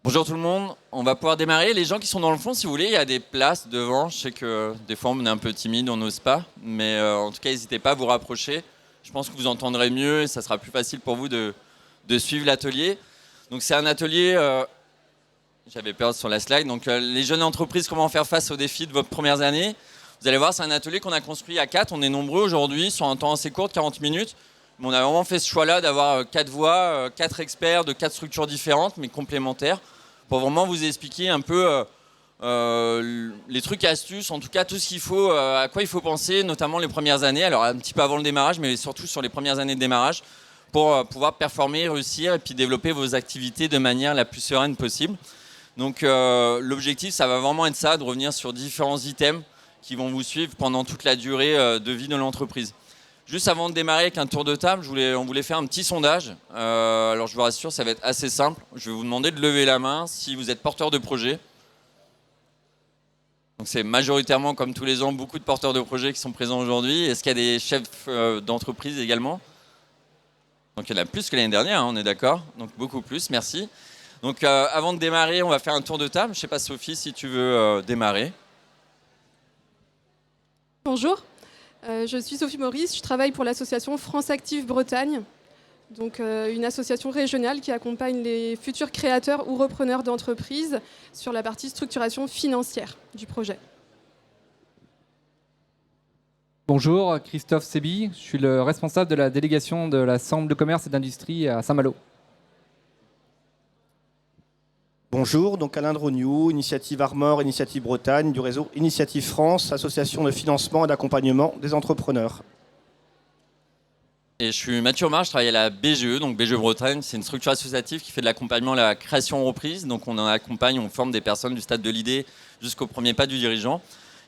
Bonjour tout le monde, on va pouvoir démarrer. Les gens qui sont dans le fond, si vous voulez, il y a des places devant. Je sais que des fois on est un peu timide, on n'ose pas. Mais en tout cas, n'hésitez pas à vous rapprocher. Je pense que vous entendrez mieux et ça sera plus facile pour vous de suivre l'atelier. Donc c'est un atelier, j'avais peur sur la slide, donc les jeunes entreprises, comment faire face aux défis de vos premières années. Vous allez voir, c'est un atelier qu'on a construit à 4. On est nombreux aujourd'hui, sur un temps assez court, 40 minutes. Mais on a vraiment fait ce choix-là d'avoir 4 voix, 4 experts de 4 structures différentes, mais complémentaires, pour vraiment vous expliquer un peu les trucs et astuces, en tout cas tout ce qu'il faut, à quoi il faut penser, notamment les premières années, alors un petit peu avant le démarrage, mais surtout sur les premières années de démarrage, pour pouvoir performer, réussir et puis développer vos activités de manière la plus sereine possible. Donc l'objectif, ça va vraiment être ça, de revenir sur différents items qui vont vous suivre pendant toute la durée de vie de l'entreprise. Juste avant de démarrer avec un tour de table, on voulait faire un petit sondage. Alors je vous rassure, ça va être assez simple. Je vais vous demander de lever la main si vous êtes porteur de projet. Donc c'est majoritairement, comme tous les ans, beaucoup de porteurs de projets qui sont présents aujourd'hui. Est-ce qu'il y a des chefs d'entreprise également? Donc il y en a plus que l'année dernière, hein, on est d'accord. Donc beaucoup plus, merci. Donc avant de démarrer, on va faire un tour de table. Je ne sais pas Sophie, si tu veux démarrer. Bonjour, je suis Sophie Maurice, je travaille pour l'association France Active Bretagne, donc une association régionale qui accompagne les futurs créateurs ou repreneurs d'entreprises sur la partie structuration financière du projet. Bonjour, Christophe Sébi, je suis le responsable de la délégation de la Chambre de commerce et d'industrie à Saint-Malo. Bonjour, donc Alain Drognou, Initiative Armor, Initiative Bretagne, du réseau Initiative France, association de financement et d'accompagnement des entrepreneurs. Et je suis Mathieu Omar, je travaille à la BGE, donc BGE Bretagne, c'est une structure associative qui fait de l'accompagnement à la création reprise. Donc on en accompagne, on forme des personnes du stade de l'idée jusqu'au premier pas du dirigeant.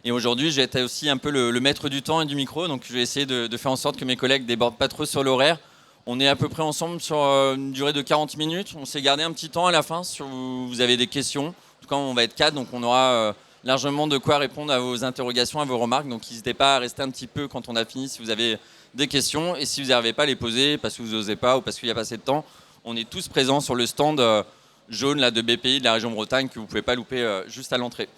Et aujourd'hui, j'ai été aussi un peu le maître du temps et du micro, donc je vais essayer de faire en sorte que mes collègues ne débordent pas trop sur l'horaire. On est à peu près ensemble sur une durée de 40 minutes. On s'est gardé un petit temps à la fin si vous avez des questions. En tout cas, on va être 4, donc on aura largement de quoi répondre à vos interrogations, à vos remarques. Donc n'hésitez pas à rester un petit peu quand on a fini si vous avez des questions. Et si vous n'arrivez pas à les poser parce que vous n'osez pas ou parce qu'il n'y a pas assez de temps, on est tous présents sur le stand jaune là, de BPI de la région Bretagne que vous ne pouvez pas louper juste à l'entrée.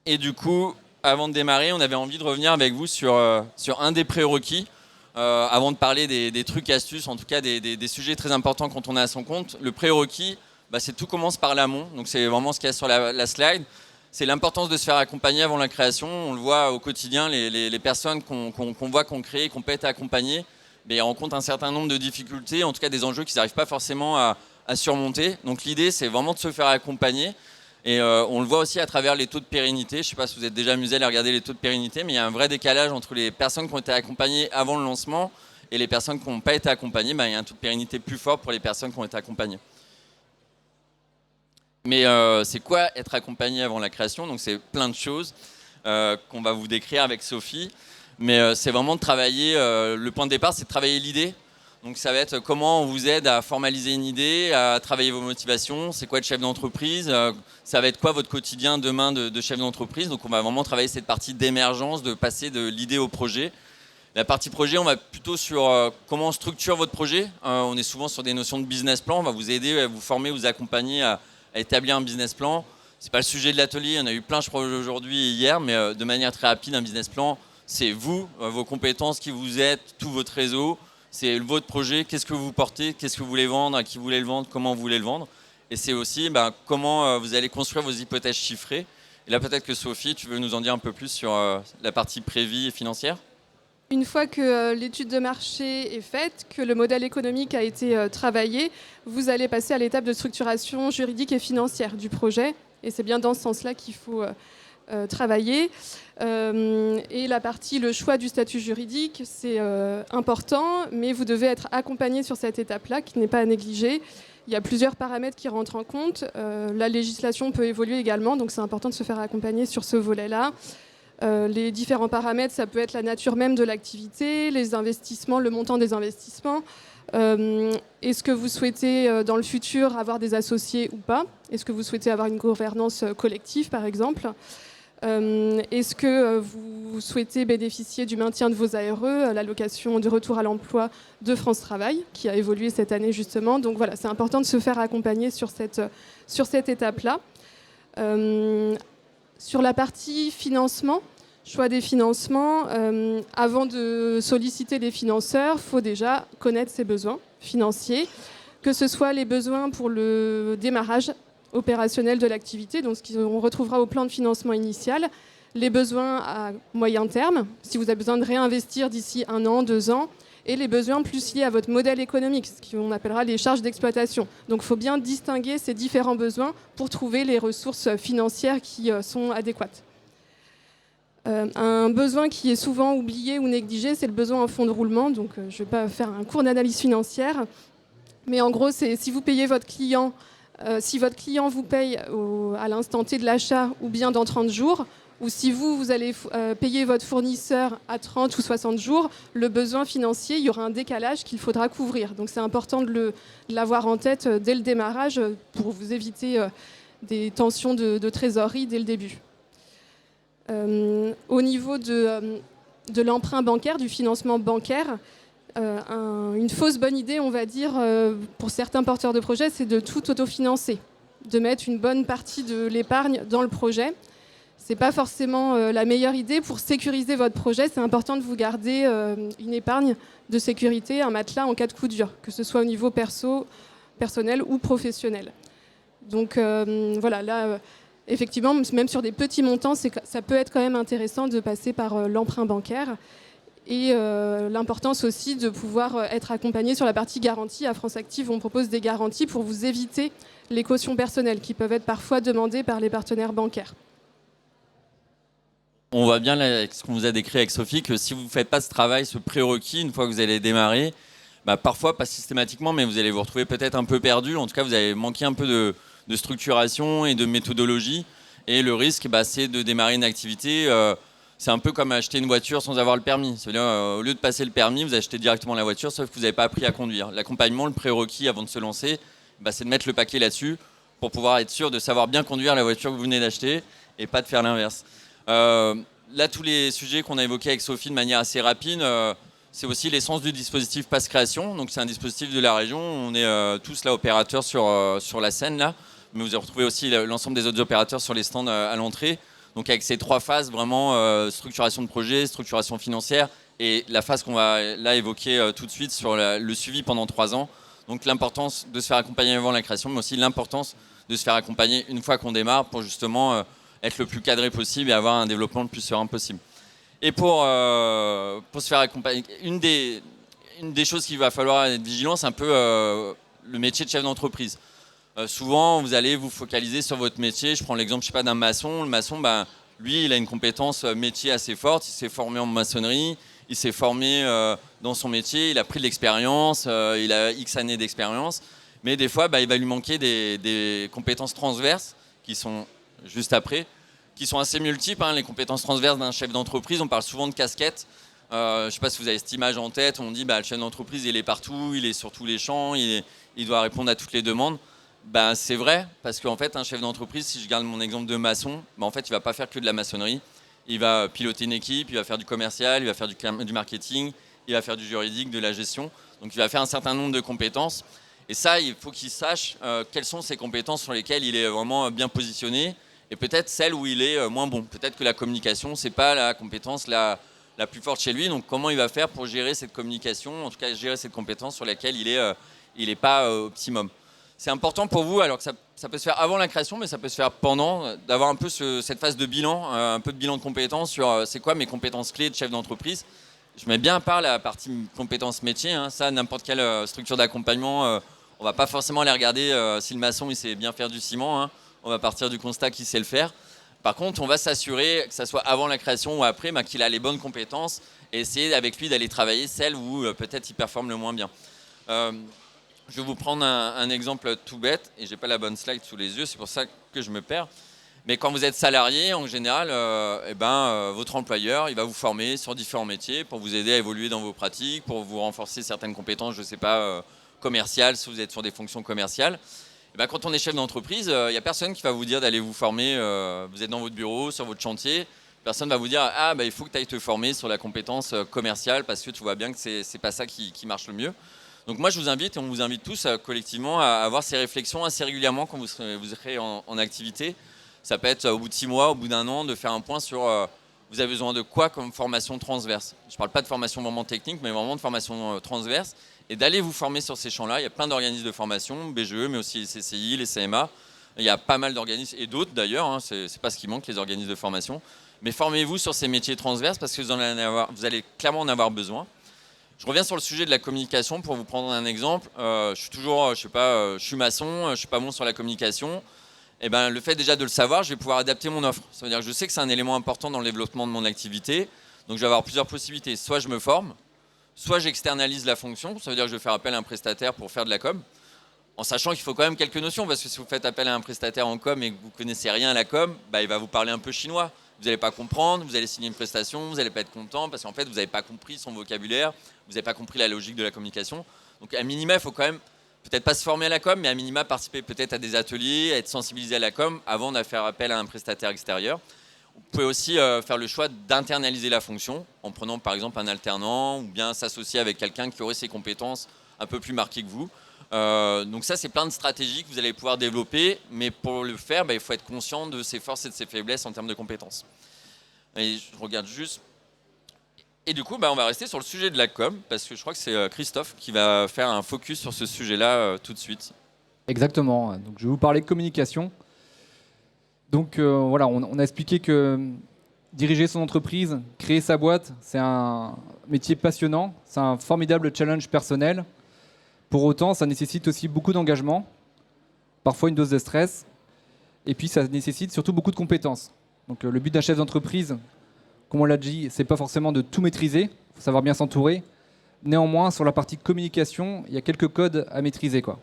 Et du coup, avant de démarrer, on avait envie de revenir avec vous sur un des prérequis. Avant de parler des trucs et astuces, en tout cas des sujets très importants quand on est à son compte, le prérequis, c'est tout commence par l'amont. Donc c'est vraiment ce qu'il y a sur la slide. C'est l'importance de se faire accompagner avant la création. On le voit au quotidien, les personnes qu'on voit, qu'on crée, qu'on peut être accompagnées, mais rencontrent un certain nombre de difficultés, en tout cas des enjeux qu'ils n'arrivent pas forcément à surmonter. Donc l'idée, c'est vraiment de se faire accompagner. Et on le voit aussi à travers les taux de pérennité. Je ne sais pas si vous êtes déjà amusé à aller regarder les taux de pérennité, mais il y a un vrai décalage entre les personnes qui ont été accompagnées avant le lancement et les personnes qui n'ont pas été accompagnées. Il y a un taux de pérennité plus fort pour les personnes qui ont été accompagnées. Mais c'est quoi être accompagné avant la création? Donc c'est plein de choses qu'on va vous décrire avec Sophie. Mais c'est vraiment de travailler, le point de départ, c'est de travailler l'idée. Donc ça va être comment on vous aide à formaliser une idée, à travailler vos motivations, c'est quoi être chef d'entreprise, ça va être quoi votre quotidien demain de chef d'entreprise. Donc on va vraiment travailler cette partie d'émergence, de passer de l'idée au projet. La partie projet, on va plutôt sur comment on structure votre projet. On est souvent sur des notions de business plan, on va vous aider, à vous former, vous accompagner à établir un business plan. C'est pas le sujet de l'atelier, on a eu plein je crois aujourd'hui et hier, mais de manière très rapide, un business plan, c'est vous, vos compétences, qui vous êtes, tout votre réseau. C'est votre projet, qu'est-ce que vous portez, qu'est-ce que vous voulez vendre, à qui vous voulez le vendre, comment vous voulez le vendre. Et c'est aussi comment vous allez construire vos hypothèses chiffrées. Et là, peut-être que Sophie, tu veux nous en dire un peu plus sur la partie prévie et financière? Une fois que l'étude de marché est faite, que le modèle économique a été travaillé, vous allez passer à l'étape de structuration juridique et financière du projet. Et c'est bien dans ce sens-là qu'il faut travailler. Et la partie, le choix du statut juridique, c'est important, mais vous devez être accompagné sur cette étape-là, qui n'est pas à négliger. Il y a plusieurs paramètres qui rentrent en compte. La législation peut évoluer également, donc c'est important de se faire accompagner sur ce volet-là. Les différents paramètres, ça peut être la nature même de l'activité, les investissements, le montant des investissements. Est-ce que vous souhaitez dans le futur avoir des associés ou pas? Est-ce que vous souhaitez avoir une gouvernance collective, par exemple? Est-ce que vous souhaitez bénéficier du maintien de vos ARE, l'allocation de retour à l'emploi de France Travail, qui a évolué cette année justement. Donc voilà, c'est important de se faire accompagner sur cette étape-là. Sur la partie financement, choix des financements, avant de solliciter les financeurs, il faut déjà connaître ses besoins financiers, que ce soit les besoins pour le démarrage opérationnel de l'activité, donc ce qu'on retrouvera au plan de financement initial, les besoins à moyen terme, si vous avez besoin de réinvestir d'ici 1 an, 2 ans, et les besoins plus liés à votre modèle économique, ce qu'on appellera les charges d'exploitation. Donc il faut bien distinguer ces différents besoins pour trouver les ressources financières qui sont adéquates. Un besoin qui est souvent oublié ou négligé, c'est le besoin en fonds de roulement. Donc je ne vais pas faire un cours d'analyse financière, mais en gros, c'est si vous payez votre client, si votre client vous paye à l'instant T de l'achat ou bien dans 30 jours, ou si vous allez payer votre fournisseur à 30 ou 60 jours, le besoin financier, il y aura un décalage qu'il faudra couvrir. Donc c'est important de l'avoir en tête dès le démarrage pour vous éviter des tensions de trésorerie dès le début. Au niveau de l'emprunt bancaire, du financement bancaire, une fausse bonne idée, on va dire, pour certains porteurs de projets, c'est de tout autofinancer, de mettre une bonne partie de l'épargne dans le projet. Ce n'est pas forcément la meilleure idée. Pour sécuriser votre projet, c'est important de vous garder une épargne de sécurité, un matelas en cas de coup dur, que ce soit au niveau personnel ou professionnel. Donc voilà, là, effectivement, même sur des petits montants, ça peut être quand même intéressant de passer par l'emprunt bancaire. Et l'importance aussi de pouvoir être accompagné sur la partie garantie. À France Active, on propose des garanties pour vous éviter les cautions personnelles qui peuvent être parfois demandées par les partenaires bancaires. On voit bien, là, avec ce qu'on vous a décrit avec Sophie, que si vous ne faites pas ce travail, ce prérequis, une fois que vous allez démarrer, parfois, pas systématiquement, mais vous allez vous retrouver peut-être un peu perdu. En tout cas, vous allez manquer un peu de structuration et de méthodologie. Et le risque, c'est de démarrer une activité... c'est un peu comme acheter une voiture sans avoir le permis. C'est-à-dire, au lieu de passer le permis, vous achetez directement la voiture, sauf que vous n'avez pas appris à conduire. L'accompagnement, le prérequis avant de se lancer, c'est de mettre le paquet là-dessus pour pouvoir être sûr de savoir bien conduire la voiture que vous venez d'acheter et pas de faire l'inverse. Là, tous les sujets qu'on a évoqués avec Sophie de manière assez rapide, c'est aussi l'essence du dispositif Passe Création. Donc, c'est un dispositif de la région. On est tous là opérateurs sur la scène, là. Mais vous retrouvez aussi l'ensemble des autres opérateurs sur les stands à l'entrée. Donc avec ces 3 phases, vraiment structuration de projet, structuration financière et la phase qu'on va là évoquer tout de suite sur le suivi pendant 3 ans. Donc l'importance de se faire accompagner avant la création, mais aussi l'importance de se faire accompagner une fois qu'on démarre pour justement être le plus cadré possible et avoir un développement le plus serein possible. Et pour se faire accompagner, une des choses qu'il va falloir être vigilant, c'est un peu le métier de chef d'entreprise. Souvent, vous allez vous focaliser sur votre métier. Je prends l'exemple, d'un maçon. Le maçon, lui, il a une compétence métier assez forte. Il s'est formé en maçonnerie. Il s'est formé dans son métier. Il a pris de l'expérience. Il a X années d'expérience. Mais des fois, il va lui manquer des compétences transverses qui sont juste après, qui sont assez multiples. Les compétences transverses d'un chef d'entreprise, on parle souvent de casquette. Je ne sais pas si vous avez cette image en tête. On dit le chef d'entreprise, il est partout. Il est sur tous les champs. Il doit répondre à toutes les demandes. C'est vrai, parce qu'en fait, un chef d'entreprise, si je garde mon exemple de maçon, en fait, il ne va pas faire que de la maçonnerie. Il va piloter une équipe, il va faire du commercial, il va faire du marketing, il va faire du juridique, de la gestion. Donc, il va faire un certain nombre de compétences. Et ça, il faut qu'il sache quelles sont ces compétences sur lesquelles il est vraiment bien positionné et peut-être celles où il est moins bon. Peut-être que la communication, ce n'est pas la compétence la plus forte chez lui. Donc, comment il va faire pour gérer cette communication, en tout cas gérer cette compétence sur laquelle il n'est pas optimum. C'est important pour vous, alors que ça peut se faire avant la création, mais ça peut se faire pendant, d'avoir un peu cette phase de bilan, un peu de bilan de compétences sur c'est quoi mes compétences clés de chef d'entreprise. Je mets bien à part la partie compétences métiers. Ça, n'importe quelle structure d'accompagnement, on ne va pas forcément aller regarder si le maçon il sait bien faire du ciment. On va partir du constat qu'il sait le faire. Par contre, on va s'assurer, que ce soit avant la création ou après, qu'il a les bonnes compétences et essayer avec lui d'aller travailler celles où peut-être il performe le moins bien. Je vais vous prendre un exemple tout bête, et je n'ai pas la bonne slide sous les yeux, c'est pour ça que je me perds. Mais quand vous êtes salarié, en général, votre employeur il va vous former sur différents métiers pour vous aider à évoluer dans vos pratiques, pour vous renforcer certaines compétences, je ne sais pas, commerciales, si vous êtes sur des fonctions commerciales. Et ben, quand on est chef d'entreprise, il n'y a personne qui va vous dire d'aller vous former. Vous êtes dans votre bureau, sur votre chantier. Personne ne va vous dire ah, bah, il faut que tu ailles te former sur la compétence commerciale parce que tu vois bien que ce n'est pas ça qui marche le mieux. Donc moi, je vous invite et on vous invite tous collectivement à avoir ces réflexions assez régulièrement quand vous serez en activité. Ça peut être au bout de 6 mois, au bout d'1 an, de faire un point sur vous avez besoin de quoi comme formation transverse. Je ne parle pas de formation vraiment technique, mais vraiment de formation transverse. Et d'aller vous former sur ces champs-là. Il y a plein d'organismes de formation, BGE, mais aussi les CCI, les CMA. Il y a pas mal d'organismes, et d'autres d'ailleurs, hein, c'est pas ce qui manque, les organismes de formation. Mais formez-vous sur ces métiers transverses parce que vous allez clairement en avoir besoin. Je reviens sur le sujet de la communication pour vous prendre un exemple. Je suis toujours, je suis maçon, je suis pas bon sur la communication. Et ben, le fait déjà de le savoir, je vais pouvoir adapter mon offre. Ça veut dire que je sais que c'est un élément important dans le développement de mon activité. Donc je vais avoir plusieurs possibilités. Soit je me forme, soit j'externalise la fonction, ça veut dire que je vais faire appel à un prestataire pour faire de la com, en sachant qu'il faut quand même quelques notions, parce que si vous faites appel à un prestataire en com et que vous ne connaissez rien à la com, bah, il va vous parler un peu chinois. Vous n'allez pas comprendre, vous allez signer une prestation, vous n'allez pas être content, parce qu'en fait, vous n'avez pas compris son vocabulaire, vous n'avez pas compris la logique de la communication. Donc à minima, il faut quand même, peut-être pas se former à la com, mais à minima participer peut-être à des ateliers, être sensibilisé à la com, avant de faire appel à un prestataire extérieur. Vous pouvez aussi faire le choix d'internaliser la fonction en prenant par exemple un alternant ou bien s'associer avec quelqu'un qui aurait ses compétences un peu plus marquées que vous. Donc ça, c'est plein de stratégies que vous allez pouvoir développer, mais pour le faire, il faut être conscient de ses forces et de ses faiblesses en termes de compétences. Et je regarde juste. Et du coup, on va rester sur le sujet de la com, parce que je crois que c'est Christophe qui va faire un focus sur ce sujet-là tout de suite. Exactement. Donc, je vais vous parler de communication. Donc voilà, on a expliqué que diriger son entreprise, créer sa boîte, c'est un métier passionnant, c'est un formidable challenge personnel. Pour autant, ça nécessite aussi beaucoup d'engagement, parfois une dose de stress, et puis ça nécessite surtout beaucoup de compétences. Donc le but d'un chef d'entreprise, comme on l'a dit, c'est pas forcément de tout maîtriser, il faut savoir bien s'entourer. Néanmoins, sur la partie communication, il y a quelques codes à maîtriser, quoi.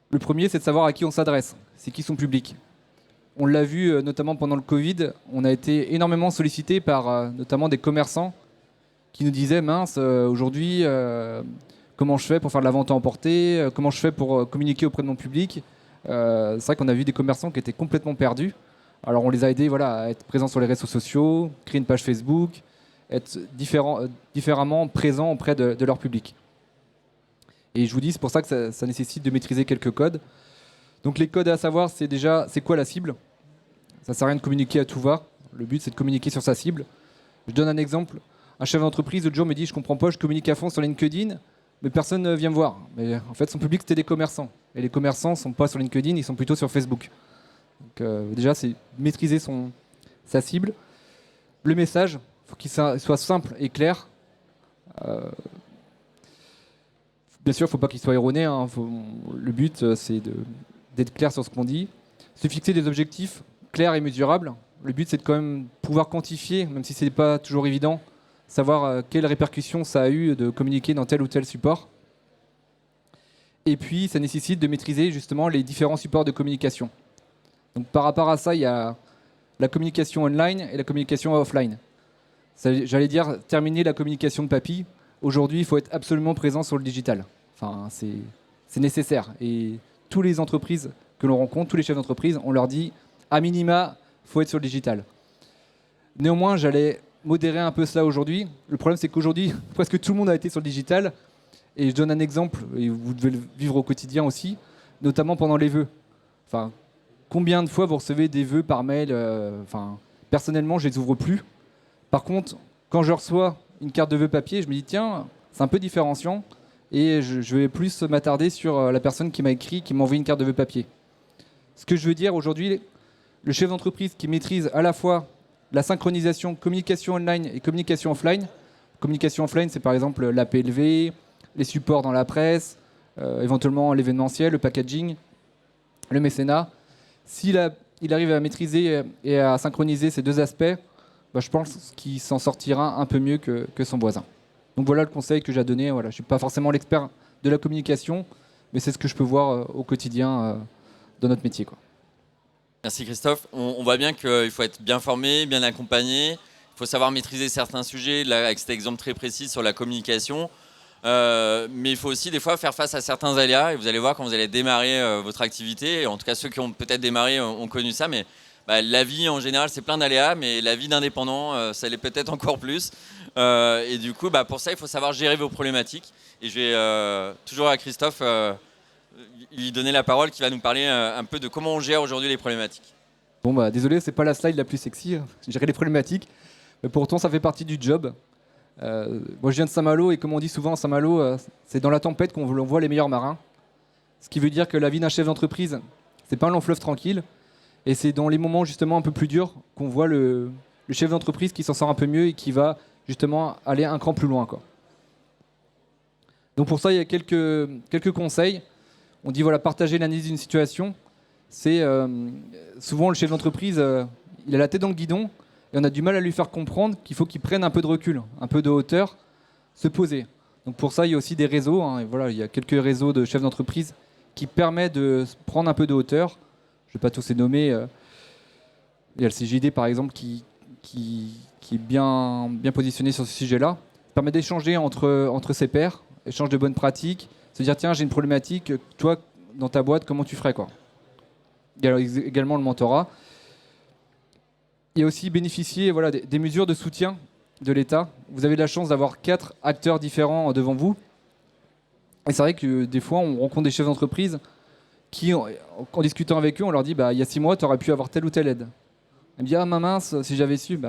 Le premier, c'est de savoir à qui on s'adresse, c'est qui son public. On l'a vu notamment pendant le Covid, on a été énormément sollicité par notamment des commerçants qui nous disaient mince, aujourd'hui, comment je fais pour faire de la vente à emporter, comment je fais pour communiquer auprès de mon public. C'est vrai qu'on a vu des commerçants qui étaient complètement perdus. Alors on les a aidés à être présents sur les réseaux sociaux, créer une page Facebook, être différemment présents auprès de leur public. Et je vous dis, c'est pour ça que ça nécessite de maîtriser quelques codes. Donc les codes à savoir, c'est déjà, c'est quoi la cible? Ça sert à rien de communiquer à tout va. Le but, c'est de communiquer sur sa cible. Je donne un exemple. Un chef d'entreprise, l'autre jour, me dit, je comprends pas, je communique à fond sur LinkedIn, mais personne ne vient me voir. Mais en fait, son public, c'était des commerçants. Et les commerçants ne sont pas sur LinkedIn, ils sont plutôt sur Facebook. Donc déjà, c'est maîtriser sa cible. Le message, il faut qu'il soit simple et clair. Bien sûr, il ne faut pas qu'il soit erroné. Le but, c'est d'être clair sur ce qu'on dit. Se fixer des objectifs clairs et mesurables. Le but, c'est de quand même pouvoir quantifier, même si ce n'est pas toujours évident, savoir quelles répercussions ça a eu de communiquer dans tel ou tel support. Et puis, ça nécessite de maîtriser justement les différents supports de communication. Donc, par rapport à ça, il y a la communication online et la communication offline. J'allais dire, terminer la communication de papy. Aujourd'hui, il faut être absolument présent sur le digital. Enfin, c'est nécessaire. Et toutes les entreprises que l'on rencontre, tous les chefs d'entreprise, on leur dit, à minima, il faut être sur le digital. Néanmoins, j'allais modérer un peu cela aujourd'hui. Le problème, c'est qu'aujourd'hui, presque tout le monde a été sur le digital. Et je donne un exemple, et vous devez le vivre au quotidien aussi, notamment pendant les vœux. Enfin, combien de fois vous recevez des vœux par mail? Personnellement, je ne les ouvre plus. Par contre, quand je reçois une carte de vœux papier, je me dis, tiens, c'est un peu différenciant. Et je vais plus m'attarder sur la personne qui m'a écrit, qui m'a envoyé une carte de vœux papier. Ce que je veux dire aujourd'hui, le chef d'entreprise qui maîtrise à la fois la synchronisation, communication online et communication offline. Communication offline, c'est par exemple la PLV, les supports dans la presse, éventuellement l'événementiel, le packaging, le mécénat. S'il arrive à maîtriser et à synchroniser ces deux aspects, je pense qu'il s'en sortira un peu mieux que son voisin. Donc voilà le conseil que j'ai donné. Voilà, je ne suis pas forcément l'expert de la communication, mais c'est ce que je peux voir au quotidien dans notre métier, quoi. Merci Christophe. On voit bien qu'il faut être bien formé, bien accompagné. Il faut savoir maîtriser certains sujets. Là, avec cet exemple très précis sur la communication, Mais il faut aussi des fois faire face à certains aléas. Et vous allez voir quand vous allez démarrer votre activité. Et en tout cas, ceux qui ont peut-être démarré ont connu ça. Mais la vie en général, c'est plein d'aléas. Mais la vie d'indépendant, ça l'est peut-être encore plus. Et du coup, pour ça, il faut savoir gérer vos problématiques. Et je vais toujours à Christophe lui donner la parole qui va nous parler un peu de comment on gère aujourd'hui les problématiques. Bon, désolé, c'est pas la slide la plus sexy, gérer les problématiques. Mais pourtant, ça fait partie du job. Moi, je viens de Saint-Malo et comme on dit souvent à Saint-Malo, c'est dans la tempête qu'on voit les meilleurs marins. Ce qui veut dire que la vie d'un chef d'entreprise, c'est pas un long fleuve tranquille. Et c'est dans les moments justement un peu plus durs qu'on voit le chef d'entreprise qui s'en sort un peu mieux et qui va justement aller un cran plus loin, quoi. Donc pour ça, il y a quelques conseils. On dit partager l'analyse d'une situation. C'est souvent le chef d'entreprise, il a la tête dans le guidon et on a du mal à lui faire comprendre qu'il faut qu'il prenne un peu de recul, un peu de hauteur, se poser. Donc pour ça, il y a aussi des réseaux. Et il y a quelques réseaux de chefs d'entreprise qui permettent de prendre un peu de hauteur. Je ne vais pas tous les nommer. Il y a le CJD par exemple qui est bien positionné sur ce sujet-là. Ça permet d'échanger entre ses pairs, échange de bonnes pratiques, se dire tiens, j'ai une problématique, toi dans ta boîte, comment tu ferais, quoi. Il y a également le mentorat. Il y a aussi bénéficier des mesures de soutien de l'État. Vous avez de la chance d'avoir 4 acteurs différents devant vous. Et c'est vrai que des fois, on rencontre des chefs d'entreprise qui, en discutant avec eux, on leur dit il y a 6 mois, tu aurais pu avoir telle ou telle aide. Ils me disent ma mince, si j'avais su.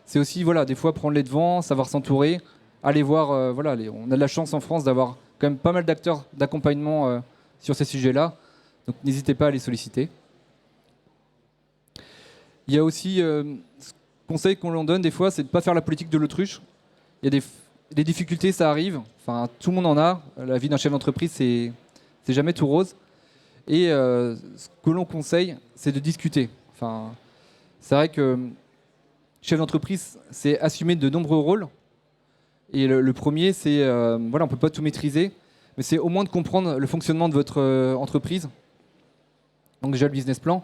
C'est aussi des fois prendre les devants, savoir s'entourer, aller voir. On a de la chance en France d'avoir quand même pas mal d'acteurs d'accompagnement sur ces sujets-là. Donc n'hésitez pas à les solliciter. Il y a aussi ce conseil qu'on leur donne des fois, c'est de ne pas faire la politique de l'autruche. Il y a des difficultés, ça arrive. Enfin, tout le monde en a. La vie d'un chef d'entreprise, c'est jamais tout rose. Et ce que l'on conseille, c'est de discuter. Enfin, c'est vrai que chef d'entreprise, c'est assumer de nombreux rôles. Et le premier, c'est on ne peut pas tout maîtriser, mais c'est au moins de comprendre le fonctionnement de votre entreprise. Donc déjà le business plan.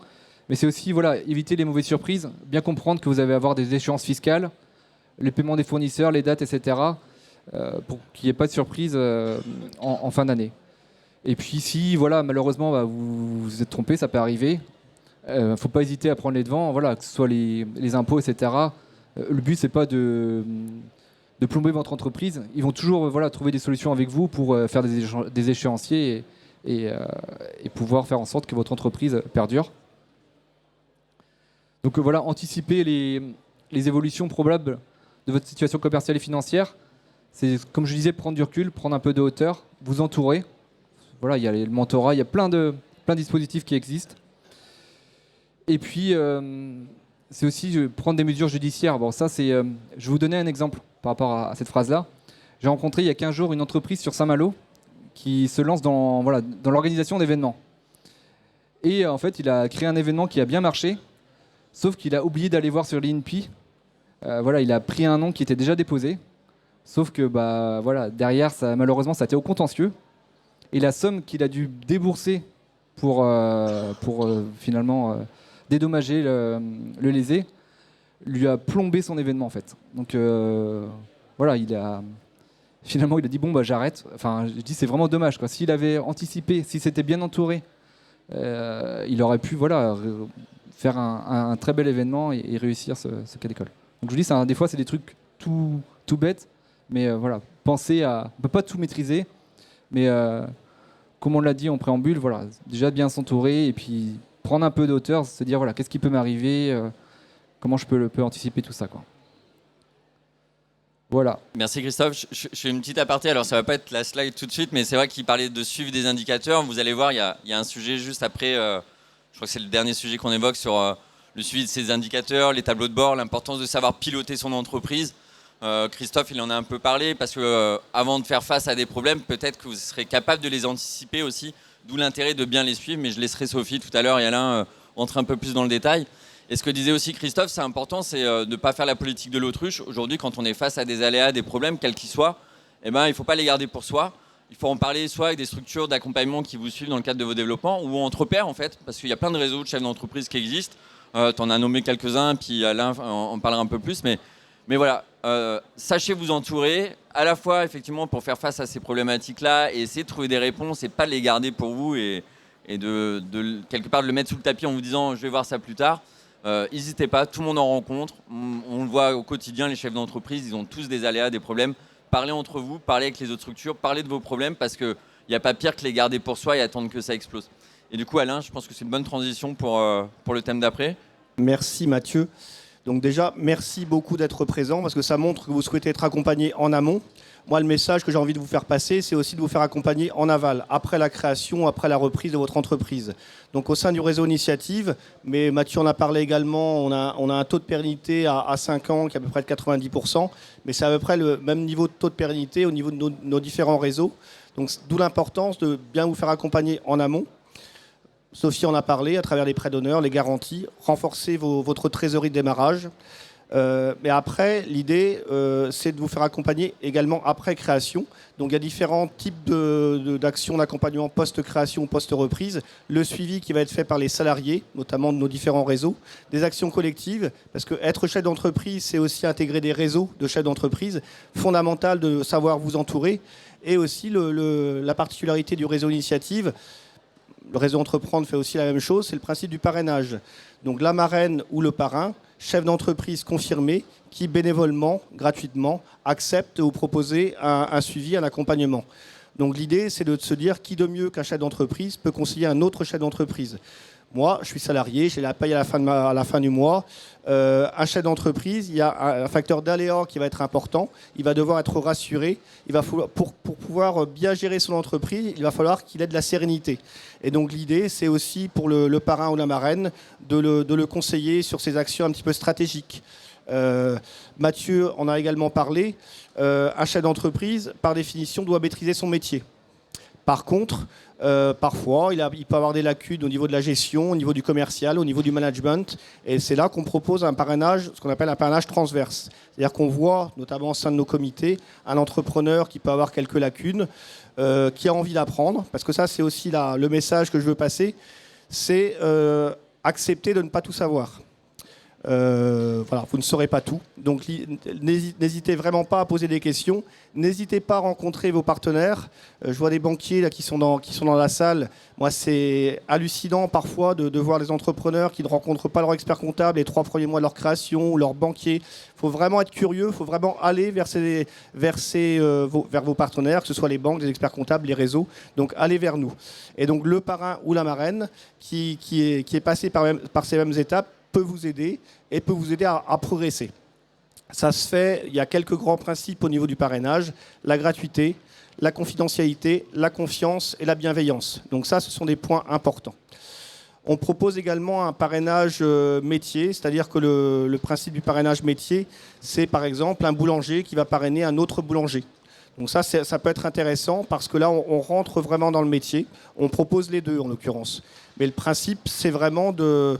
Mais c'est aussi éviter les mauvaises surprises, bien comprendre que vous allez avoir des échéances fiscales, les paiements des fournisseurs, les dates, etc. Pour qu'il n'y ait pas de surprise en fin d'année. Et puis si malheureusement vous vous êtes trompé, ça peut arriver. Il ne faut pas hésiter à prendre les devants, que ce soit les impôts, etc. Le but, c'est pas de plomber votre entreprise. Ils vont toujours trouver des solutions avec vous pour faire des échéanciers et pouvoir faire en sorte que votre entreprise perdure. Donc anticiper les évolutions probables de votre situation commerciale et financière. C'est, comme je disais, prendre du recul, prendre un peu de hauteur, vous entourer. Il y a le mentorat, il y a plein de dispositifs qui existent. Et puis, c'est aussi prendre des mesures judiciaires. Bon, ça, c'est, je vais vous donner un exemple par rapport à cette phrase-là. J'ai rencontré il y a 15 jours une entreprise sur Saint-Malo qui se lance dans l'organisation d'événements. Et en fait, il a créé un événement qui a bien marché, sauf qu'il a oublié d'aller voir sur l'INPI. Il a pris un nom qui était déjà déposé, sauf que derrière, malheureusement, ça a été au contentieux. Et la somme qu'il a dû débourser pour finalement dédommager le lésé lui a plombé son événement, en fait. Donc finalement, il a dit j'arrête. Enfin, je dis c'est vraiment dommage, quoi. S'il avait anticipé, s'il s'était bien entouré, il aurait pu faire un très bel événement et réussir ce cas d'école. Donc je vous dis, des fois c'est des trucs tout bêtes, mais pensez à, on peut pas tout maîtriser, mais comme on l'a dit en préambule, déjà bien s'entourer et puis prendre un peu de hauteur, se dire qu'est-ce qui peut m'arriver, comment je peux anticiper tout ça, quoi. Voilà. Merci Christophe. Je fais une petite aparté. Alors ça va pas être la slide tout de suite, mais c'est vrai qu'il parlait de suivre des indicateurs. Vous allez voir, il y a un sujet juste après. Je crois que c'est le dernier sujet qu'on évoque sur le suivi de ces indicateurs, les tableaux de bord, l'importance de savoir piloter son entreprise. Christophe, il en a un peu parlé parce que avant de faire face à des problèmes, peut-être que vous serez capable de les anticiper aussi. D'où l'intérêt de bien les suivre. Mais je laisserai Sophie tout à l'heure et Alain entrer un peu plus dans le détail. Et ce que disait aussi Christophe, c'est important, c'est de ne pas faire la politique de l'autruche. Aujourd'hui, quand on est face à des aléas, des problèmes, quels qu'ils soient, il ne faut pas les garder pour soi. Il faut en parler soit avec des structures d'accompagnement qui vous suivent dans le cadre de vos développements ou entre pairs, en fait, parce qu'il y a plein de réseaux de chefs d'entreprise qui existent. Tu en as nommé quelques-uns, puis Alain en parlera un peu plus. Mais Mais voilà, sachez vous entourer, à la fois effectivement pour faire face à ces problématiques-là et essayer de trouver des réponses et pas les garder pour vous et quelque part de le mettre sous le tapis en vous disant je vais voir ça plus tard. N'hésitez pas, tout le monde en rencontre. On le voit au quotidien, les chefs d'entreprise, ils ont tous des aléas, des problèmes. Parlez entre vous, parlez avec les autres structures, parlez de vos problèmes parce qu'il n'y a pas pire que les garder pour soi et attendre que ça explose. Et du coup, Alain, je pense que c'est une bonne transition pour le thème d'après. Merci Mathieu. Donc déjà, merci beaucoup d'être présent parce que ça montre que vous souhaitez être accompagné en amont. Moi, le message que j'ai envie de vous faire passer, c'est aussi de vous faire accompagner en aval, après la création, après la reprise de votre entreprise. Donc au sein du réseau Initiative, mais Mathieu en a parlé également, on a un taux de pérennité à 5 ans qui est à peu près de 90%, mais c'est à peu près le même niveau de taux de pérennité au niveau de nos différents réseaux. Donc d'où l'importance de bien vous faire accompagner en amont. Sophie en a parlé à travers les prêts d'honneur, les garanties, renforcer votre trésorerie de démarrage. Mais après, l'idée, c'est de vous faire accompagner également après création. Donc il y a différents types d'actions d'accompagnement post-création, post-reprise. Le suivi qui va être fait par les salariés, notamment de nos différents réseaux. Des actions collectives, parce que être chef d'entreprise, c'est aussi intégrer des réseaux de chefs d'entreprise. Fondamental de savoir vous entourer. Et aussi la particularité du réseau Initiative. Le réseau Entreprendre fait aussi la même chose, c'est le principe du parrainage. Donc la marraine ou le parrain, chef d'entreprise confirmé, qui bénévolement, gratuitement, accepte de vous proposer un suivi, un accompagnement. Donc l'idée, c'est de se dire qui de mieux qu'un chef d'entreprise peut conseiller un autre chef d'entreprise. Moi, je suis salarié, j'ai la paye à la fin du mois. Un chef d'entreprise, il y a un facteur d'aléa qui va être important. Il va devoir être rassuré. Pour pouvoir bien gérer son entreprise, il va falloir qu'il ait de la sérénité. Et donc l'idée, c'est aussi pour le parrain ou la marraine de le conseiller sur ses actions un petit peu stratégiques. Mathieu en a également parlé. Un chef d'entreprise, par définition, doit maîtriser son métier. Par contre, parfois, il peut avoir des lacunes au niveau de la gestion, au niveau du commercial, au niveau du management. Et c'est là qu'on propose un parrainage, ce qu'on appelle un parrainage transverse. C'est-à-dire qu'on voit, notamment au sein de nos comités, un entrepreneur qui peut avoir quelques lacunes, qui a envie d'apprendre. Parce que ça, c'est aussi le message que je veux passer. C'est accepter de ne pas tout savoir. Voilà, vous ne saurez pas tout. Donc n'hésitez vraiment pas à poser des questions. N'hésitez pas à rencontrer vos partenaires. Je vois des banquiers là, qui sont dans la salle. Moi, c'est hallucinant parfois de voir des entrepreneurs qui ne rencontrent pas leur expert comptable les 3 premiers mois de leur création ou leur banquier. Il faut vraiment être curieux, il faut vraiment aller vers vos partenaires, que ce soit les banques, les experts comptables, les réseaux. Donc allez vers nous. Et donc le parrain ou la marraine qui est passé par ces mêmes étapes peut vous aider et peut vous aider à progresser. Ça se fait, il y a quelques grands principes au niveau du parrainage, la gratuité, la confidentialité, la confiance et la bienveillance. Donc ça, ce sont des points importants. On propose également un parrainage métier, c'est-à-dire que le principe du parrainage métier, c'est par exemple un boulanger qui va parrainer un autre boulanger. Donc ça peut être intéressant parce que là, on rentre vraiment dans le métier. On propose les deux en l'occurrence. Mais le principe, c'est vraiment de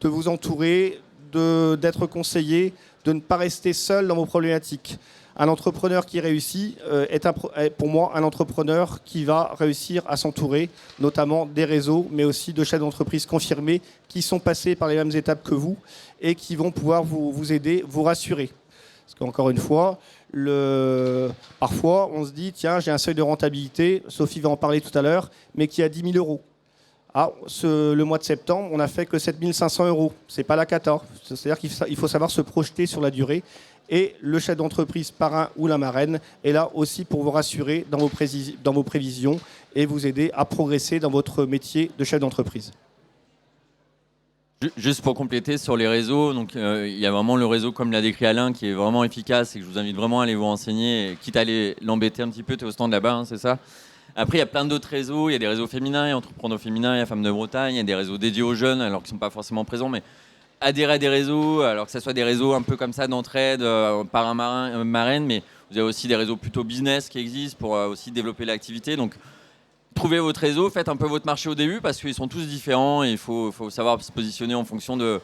vous entourer, d'être conseillé, de ne pas rester seul dans vos problématiques. Un entrepreneur qui réussit est pour moi un entrepreneur qui va réussir à s'entourer, notamment des réseaux, mais aussi de chefs d'entreprise confirmés qui sont passés par les mêmes étapes que vous et qui vont pouvoir vous aider, vous rassurer. Parce qu'encore une fois, parfois on se dit, tiens, j'ai un seuil de rentabilité, Sophie va en parler tout à l'heure, mais qui est à 10 000 euros. Le mois de septembre, on n'a fait que 7 500 euros. Ce n'est pas la cata. C'est-à-dire qu'il faut savoir se projeter sur la durée. Et le chef d'entreprise, parrain ou la marraine est là aussi pour vous rassurer dans vos prévisions et vous aider à progresser dans votre métier de chef d'entreprise. Juste pour compléter sur les réseaux, donc il y a vraiment le réseau comme l'a décrit Alain qui est vraiment efficace et que je vous invite vraiment à aller vous renseigner, quitte à aller l'embêter un petit peu. Tu es au stand là-bas, hein, c'est ça ? Après, il y a plein d'autres réseaux. Il y a des réseaux féminins, il y a Entrepreneurs féminins, il y a Femmes de Bretagne, il y a des réseaux dédiés aux jeunes, alors qu'ils ne sont pas forcément présents. Mais adhérer à des réseaux, alors que ce soit des réseaux un peu comme ça d'entraide par un marraine, mais vous avez aussi des réseaux plutôt business qui existent pour aussi développer l'activité. Donc, trouvez votre réseau, faites un peu votre marché au début parce qu'ils sont tous différents et il faut savoir se positionner en fonction de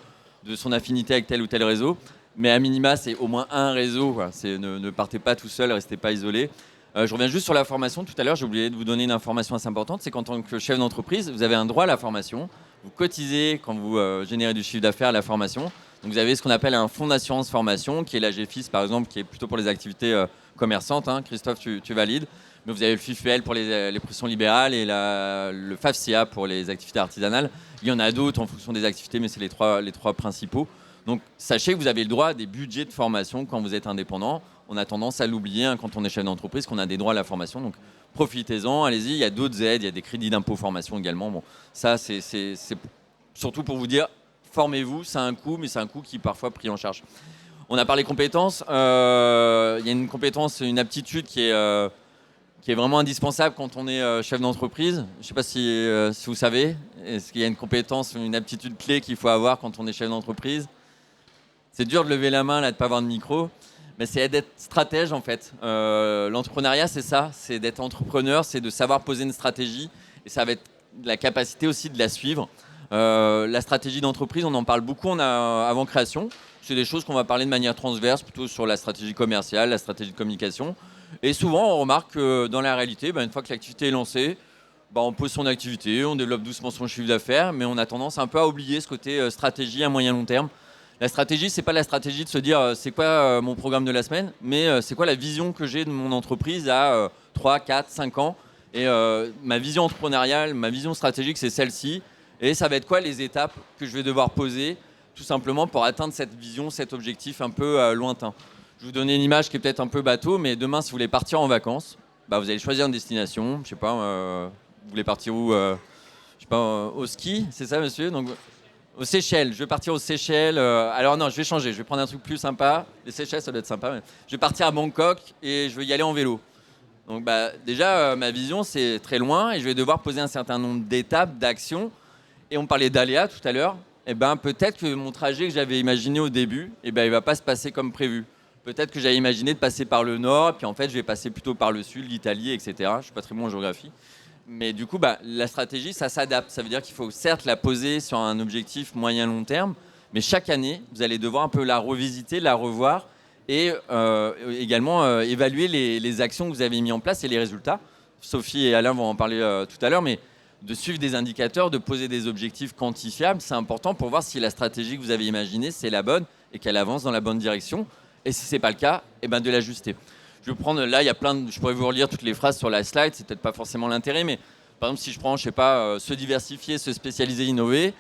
son affinité avec tel ou tel réseau. Mais à minima, c'est au moins un réseau. Quoi. Ne partez pas tout seul, restez pas isolé. Je reviens juste sur la formation. Tout à l'heure, j'ai oublié de vous donner une information assez importante. C'est qu'en tant que chef d'entreprise, vous avez un droit à la formation. Vous cotisez quand vous générez du chiffre d'affaires à la formation. Donc vous avez ce qu'on appelle un fonds d'assurance formation, qui est la GFIS par exemple, qui est plutôt pour les activités commerçantes. Hein. Christophe, tu valides. Mais vous avez le FIFUL pour les professions libérales et le FAFCA pour les activités artisanales. Il y en a d'autres en fonction des activités, mais c'est les trois principaux. Donc sachez que vous avez le droit à des budgets de formation quand vous êtes indépendant. On a tendance à l'oublier hein, quand on est chef d'entreprise, qu'on a des droits à la formation. Donc profitez-en, allez-y. Il y a d'autres aides, il y a des crédits d'impôt formation également. Bon, ça, c'est surtout pour vous dire, formez-vous, c'est un coût, mais c'est un coût qui est parfois pris en charge. On a parlé compétences. Il y a une compétence, une aptitude qui est vraiment indispensable quand on est chef d'entreprise. Je ne sais pas si vous savez, est-ce qu'il y a une compétence, une aptitude clé qu'il faut avoir quand on est chef d'entreprise? C'est dur de lever la main, là, de ne pas avoir de micro, mais c'est d'être stratège en fait. L'entrepreneuriat, c'est ça, c'est d'être entrepreneur, c'est de savoir poser une stratégie, et ça va être la capacité aussi de la suivre. La stratégie d'entreprise, on en parle beaucoup avant création. C'est des choses qu'on va parler de manière transverse, plutôt sur la stratégie commerciale, la stratégie de communication. Et souvent, on remarque que dans la réalité, une fois que l'activité est lancée, on pose son activité, on développe doucement son chiffre d'affaires, mais on a tendance un peu à oublier ce côté stratégie à moyen long terme. La stratégie, c'est pas la stratégie de se dire c'est quoi mon programme de la semaine, mais c'est quoi la vision que j'ai de mon entreprise à 3, 4, 5 ans. Et ma vision entrepreneuriale, ma vision stratégique, c'est celle-ci. Et ça va être quoi les étapes que je vais devoir poser, tout simplement pour atteindre cette vision, cet objectif un peu lointain. Je vais vous donner une image qui est peut-être un peu bateau, mais demain, si vous voulez partir en vacances, vous allez choisir une destination. Je sais pas, vous voulez partir où je sais pas, au ski, c'est ça, monsieur? Donc, aux Seychelles. Je vais partir aux Seychelles. Alors non, je vais changer. Je vais prendre un truc plus sympa. Les Seychelles, ça doit être sympa. Mais je vais partir à Bangkok et je vais y aller en vélo. Donc déjà, ma vision, c'est très loin et je vais devoir poser un certain nombre d'étapes, d'actions. Et on parlait d'aléas tout à l'heure. Peut-être que mon trajet que j'avais imaginé au début, il ne va pas se passer comme prévu. Peut-être que j'avais imaginé de passer par le nord, puis en fait, je vais passer plutôt par le sud, l'Italie, etc. Je ne suis pas très bon en géographie. Mais du coup, la stratégie, ça s'adapte. Ça veut dire qu'il faut certes la poser sur un objectif moyen-long terme, mais chaque année, vous allez devoir un peu la revisiter, la revoir et également évaluer les actions que vous avez mises en place et les résultats. Sophie et Alain vont en parler tout à l'heure, mais de suivre des indicateurs, de poser des objectifs quantifiables, c'est important pour voir si la stratégie que vous avez imaginée, c'est la bonne et qu'elle avance dans la bonne direction. Et si ce n'est pas le cas, de l'ajuster. Je vais prendre, là, il y a je pourrais vous relire toutes les phrases sur la slide, c'est peut-être pas forcément l'intérêt, mais par exemple, si je prends, je sais pas, se diversifier, se spécialiser, innover,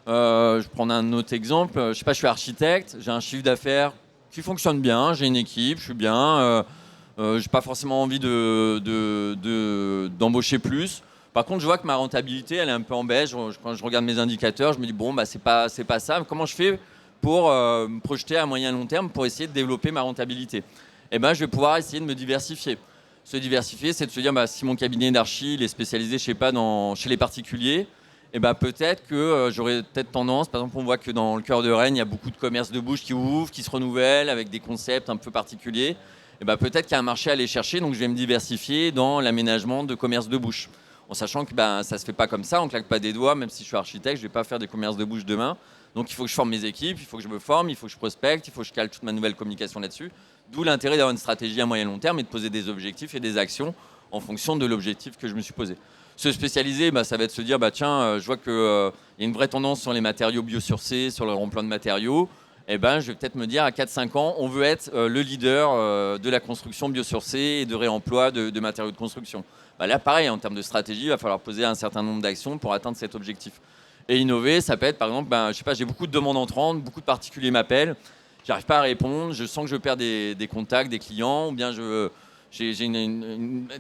je prends un autre exemple, je sais pas, je suis architecte, j'ai un chiffre d'affaires qui fonctionne bien, j'ai une équipe, je suis bien, j'ai pas forcément envie d'embaucher plus. Par contre, je vois que ma rentabilité, elle est un peu en baisse. Quand je regarde mes indicateurs, je me dis, c'est pas ça. Comment je fais pour me projeter à moyen et long terme pour essayer de développer ma rentabilité? Je vais pouvoir essayer de me diversifier. Se diversifier, c'est de se dire, si mon cabinet d'archi est spécialisé, je sais pas, chez les particuliers, peut-être que j'aurais peut-être tendance, par exemple, on voit que dans le cœur de Rennes, il y a beaucoup de commerces de bouche qui ouvrent, qui se renouvellent avec des concepts un peu particuliers. Peut-être qu'il y a un marché à aller chercher, donc je vais me diversifier dans l'aménagement de commerces de bouche. En sachant que ça ne se fait pas comme ça, on ne claque pas des doigts, même si je suis architecte, je ne vais pas faire des commerces de bouche demain. Donc il faut que je forme mes équipes, il faut que je me forme, il faut que je prospecte, il faut que je cale toute ma nouvelle communication là-dessus. D'où l'intérêt d'avoir une stratégie à moyen et long terme et de poser des objectifs et des actions en fonction de l'objectif que je me suis posé. Se spécialiser, ça va être se dire, je vois qu'il y a une vraie tendance sur les matériaux biosourcés, sur le remploi de matériaux. Je vais peut-être me dire, à 4-5 ans, on veut être le leader de la construction biosourcée et de réemploi de matériaux de construction. Là, pareil, en termes de stratégie, il va falloir poser un certain nombre d'actions pour atteindre cet objectif. Et innover, ça peut être, par exemple, je sais pas, j'ai beaucoup de demandes entrantes, beaucoup de particuliers m'appellent, j'arrive pas à répondre, je sens que je perds des contacts, des clients, ou bien j'ai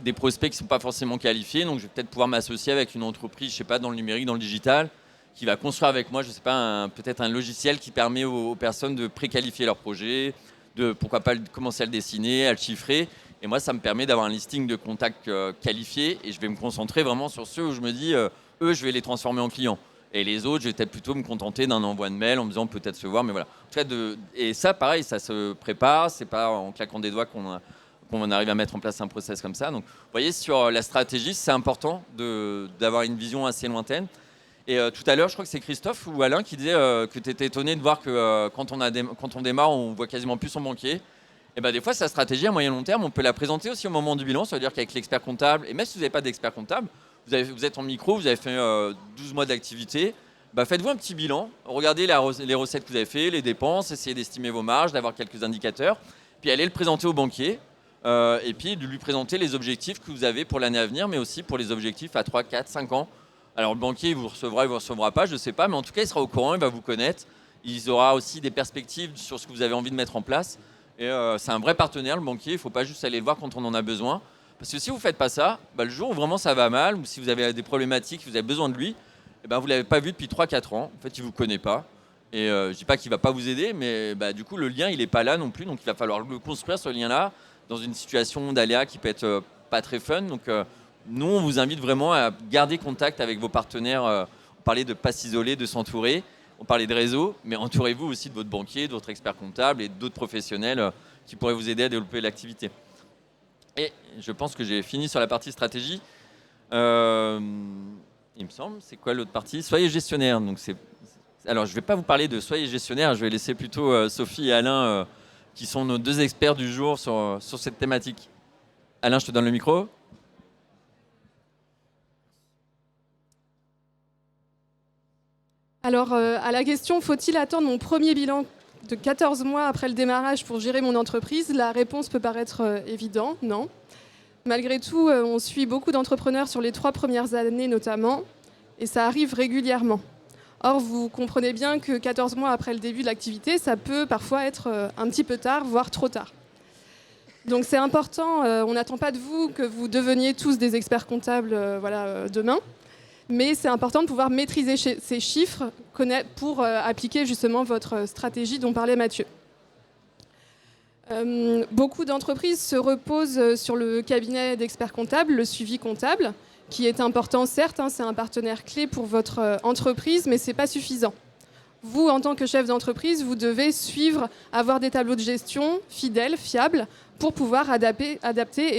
des prospects qui ne sont pas forcément qualifiés, donc je vais peut-être pouvoir m'associer avec une entreprise, je sais pas, dans le numérique, dans le digital, qui va construire avec moi, je sais pas, peut-être un logiciel qui permet aux personnes de préqualifier leur projet, de pourquoi pas commencer à le dessiner, à le chiffrer. Et moi, ça me permet d'avoir un listing de contacts qualifiés et je vais me concentrer vraiment sur ceux où je me dis, eux, je vais les transformer en clients. Et les autres, je vais peut-être plutôt me contenter d'un envoi de mail en me disant peut-être se voir, mais voilà. En tout cas, et ça, pareil, ça se prépare, c'est pas en claquant des doigts qu'on arrive à mettre en place un process comme ça. Donc, vous voyez, sur la stratégie, c'est important d'avoir une vision assez lointaine. Et tout à l'heure, je crois que c'est Christophe ou Alain qui disait que tu étais étonné de voir que quand on démarre, on voit quasiment plus son banquier. Et des fois, sa stratégie à moyen long terme, on peut la présenter aussi au moment du bilan. Ça veut dire qu'avec l'expert comptable, et même si vous n'avez pas d'expert comptable, vous êtes en micro, vous avez fait 12 mois d'activité, faites-vous un petit bilan, regardez les recettes que vous avez fait, les dépenses, essayez d'estimer vos marges, d'avoir quelques indicateurs, puis allez le présenter au banquier, et puis de lui présenter les objectifs que vous avez pour l'année à venir, mais aussi pour les objectifs à 3, 4, 5 ans. Alors le banquier, il vous recevra pas, je ne sais pas, mais en tout cas, il sera au courant, il va vous connaître. Il aura aussi des perspectives sur ce que vous avez envie de mettre en place. Et c'est un vrai partenaire, le banquier. Il ne faut pas juste aller le voir quand on en a besoin. Parce que si vous ne faites pas ça, le jour où vraiment ça va mal, ou si vous avez des problématiques, vous avez besoin de lui, vous ne l'avez pas vu depuis 3-4 ans. En fait, il ne vous connaît pas. Et je ne dis pas qu'il ne va pas vous aider, mais du coup, le lien, il n'est pas là non plus. Donc, il va falloir le construire, ce lien-là, dans une situation d'aléa qui peut être pas très fun. Donc, nous, on vous invite vraiment à garder contact avec vos partenaires. On parlait de ne pas s'isoler, de s'entourer. On parlait de réseau, mais entourez-vous aussi de votre banquier, de votre expert comptable et d'autres professionnels qui pourraient vous aider à développer l'activité. Et je pense que j'ai fini sur la partie stratégie. Il me semble, c'est quoi l'autre partie? Soyez gestionnaire. Alors, je ne vais pas vous parler de soyez gestionnaire, je vais laisser plutôt Sophie et Alain, qui sont nos 2 experts du jour sur cette thématique. Alain, je te donne le micro. Alors, à la question « Faut-il attendre mon premier bilan de 14 mois après le démarrage pour gérer mon entreprise ?» La réponse peut paraître évidente, non. Malgré tout, on suit beaucoup d'entrepreneurs sur les 3 premières années notamment, et ça arrive régulièrement. Or, vous comprenez bien que 14 mois après le début de l'activité, ça peut parfois être un petit peu tard, voire trop tard. Donc c'est important, on n'attend pas de vous que vous deveniez tous des experts comptables demain. Mais c'est important de pouvoir maîtriser ces chiffres pour appliquer justement votre stratégie dont parlait Mathieu. Beaucoup d'entreprises se reposent sur le cabinet d'experts comptables, le suivi comptable, qui est important certes, c'est un partenaire clé pour votre entreprise, mais ce n'est pas suffisant. Vous, en tant que chef d'entreprise, vous devez avoir des tableaux de gestion fidèles, fiables, pour pouvoir adapter